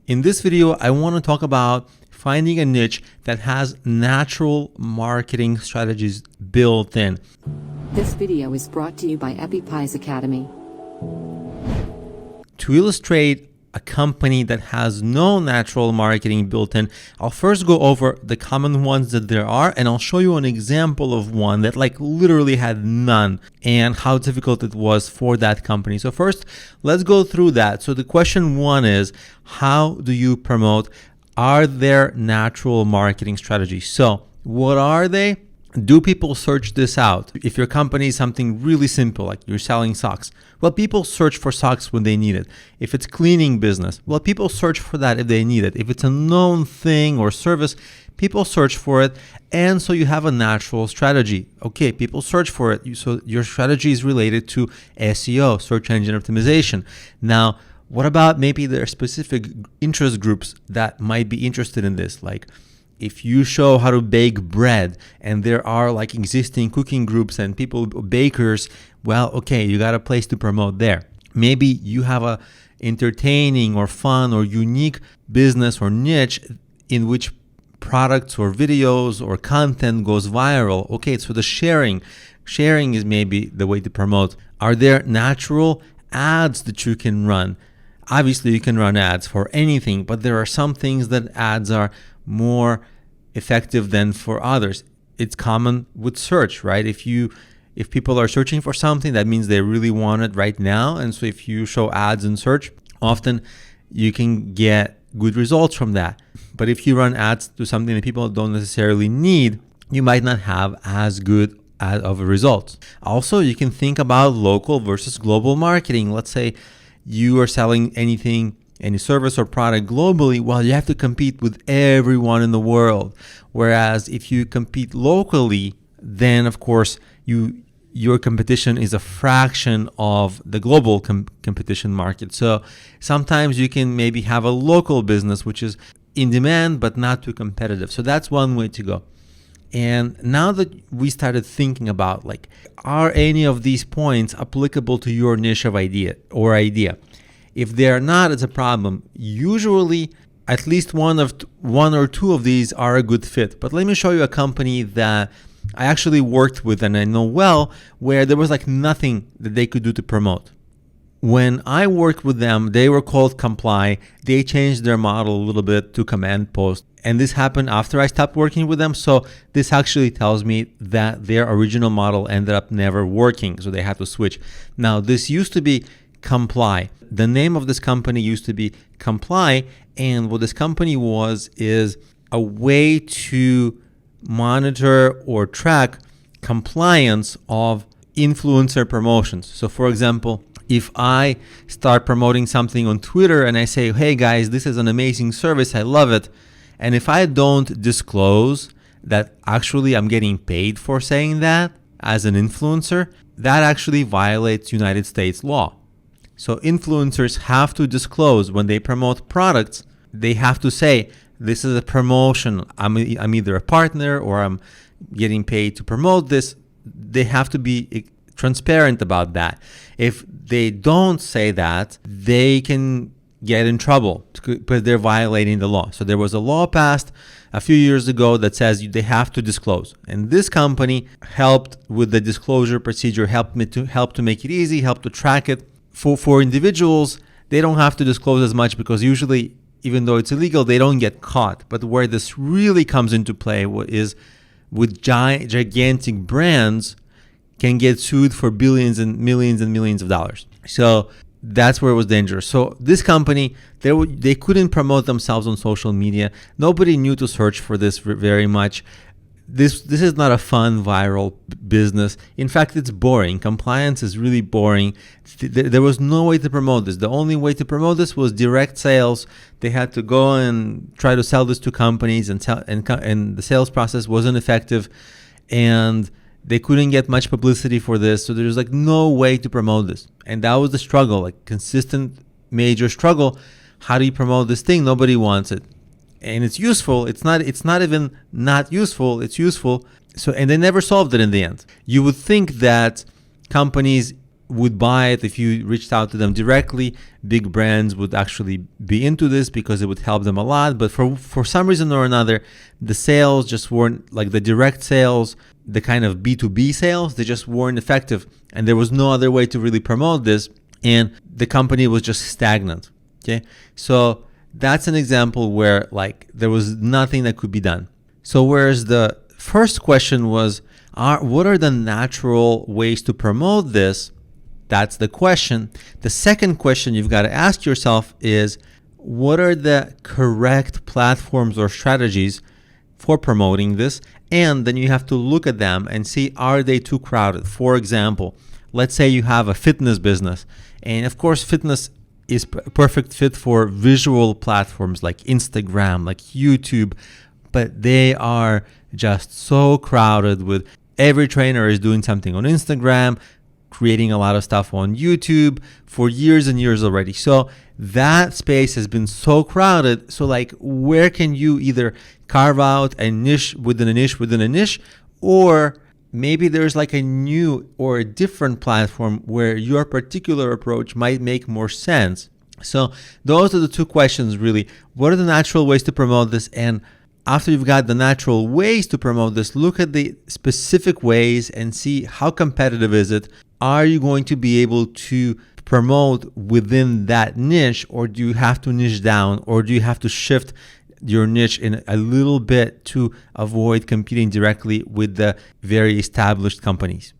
In this video, I want to talk about finding a niche that has natural marketing strategies built in. This video is brought to you by Appy Pie Academy. To illustrate a company that has no natural marketing built in, I'll first go over the common ones that there are, and I'll show you an example of one that literally had none and how difficult it was for that company. So first, let's go through that. So the question one is, how do you promote? Are there natural marketing strategies? So what are they? Do people search this out? If your company is something really simple, like you're selling socks, well, people search for socks when they need it. If it's cleaning business, well, people search for that if they need it. If it's a known thing or service, people search for it. And so you have a natural strategy. Okay, people search for it. So your strategy is related to SEO, search engine optimization. Now, what about maybe there are specific interest groups that might be interested in this? Like, if you show how to bake bread and there are existing cooking groups and bakers, well, okay, you got a place to promote there. Maybe you have a entertaining or fun or unique business or niche in which products or videos or content goes viral. Okay, so the sharing is maybe the way to promote. Are there natural ads that you can run? Obviously, you can run ads for anything, but there are some things that ads are more effective than for others. It's common with search, right? If people are searching for something, that means they really want it right now. And so if you show ads in search, often you can get good results from that. But if you run ads to something that people don't necessarily need, you might not have as good of a result. Also, you can think about local versus global marketing. Let's say you are selling any service or product globally, well, you have to compete with everyone in the world. Whereas if you compete locally, then of course your competition is a fraction of the global competition market. So sometimes you can maybe have a local business which is in demand but not too competitive. So that's one way to go. And now that we started thinking about are any of these points applicable to your niche of idea? If they are not, it's a problem. Usually, at least one or two of these are a good fit. But let me show you a company that I actually worked with and I know well, where there was nothing that they could do to promote. When I worked with them, they were called Comply. They changed their model a little bit to Command Post. And this happened after I stopped working with them. So this actually tells me that their original model ended up never working. So they had to switch. Now, this used to be Comply. The name of this company used to be Comply, and what this company is a way to monitor or track compliance of influencer promotions. So for example, if I start promoting something on Twitter and I say, hey guys, this is an amazing service, I love it, and if I don't disclose that actually I'm getting paid for saying that as an influencer, that actually violates United States law. So influencers have to disclose when they promote products. They have to say, this is a promotion. I'm either a partner or I'm getting paid to promote this. They have to be transparent about that. If they don't say that, they can get in trouble because they're violating the law. So there was a law passed a few years ago that says they have to disclose. And this company helped with the disclosure procedure, helped to make it easy, helped to track it. For individuals, they don't have to disclose as much because usually, even though it's illegal, they don't get caught. But where this really comes into play is with gigantic brands can get sued for billions and millions of dollars. So that's where it was dangerous. So this company, they couldn't promote themselves on social media. Nobody knew to search for this very much. This is not a fun viral business. In fact, it's boring. Compliance is really boring. There was no way to promote this. The only way to promote this was direct sales. They had to go and try to sell this to companies, and the sales process wasn't effective, and they couldn't get much publicity for this. So there's no way to promote this, and that was the struggle, consistent major struggle. How do you promote this thing? Nobody wants it. And it's useful. It's not even not useful. It's useful. So, and they never solved it in the end. You would think that companies would buy it if you reached out to them directly. Big brands would actually be into this because it would help them a lot. But for some reason or another, the sales just weren't, like the direct sales, the kind of B2B sales, they just weren't effective. And there was no other way to really promote this. And the company was just stagnant. Okay. So that's an example where like there was nothing that could be done. So whereas the first question was, what are the natural ways to promote this? That's the question. The second question you've got to ask yourself is, what are the correct platforms or strategies for promoting this? And then you have to look at them and see, are they too crowded? For example, let's say you have a fitness business. And of course, fitness is a perfect fit for visual platforms like Instagram, like YouTube, but they are just so crowded with every trainer is doing something on Instagram, creating a lot of stuff on YouTube for years and years already. So that space has been so crowded. So like, where can you either carve out a niche within a niche within a niche, or maybe there's like a new or a different platform where your particular approach might make more sense. So those are the two questions really. What are the natural ways to promote this? And after you've got the natural ways to promote this, look at the specific ways and see how competitive is it. Are you going to be able to promote within that niche, or do you have to niche down, or do you have to shift your niche in a little bit to avoid competing directly with the very established companies?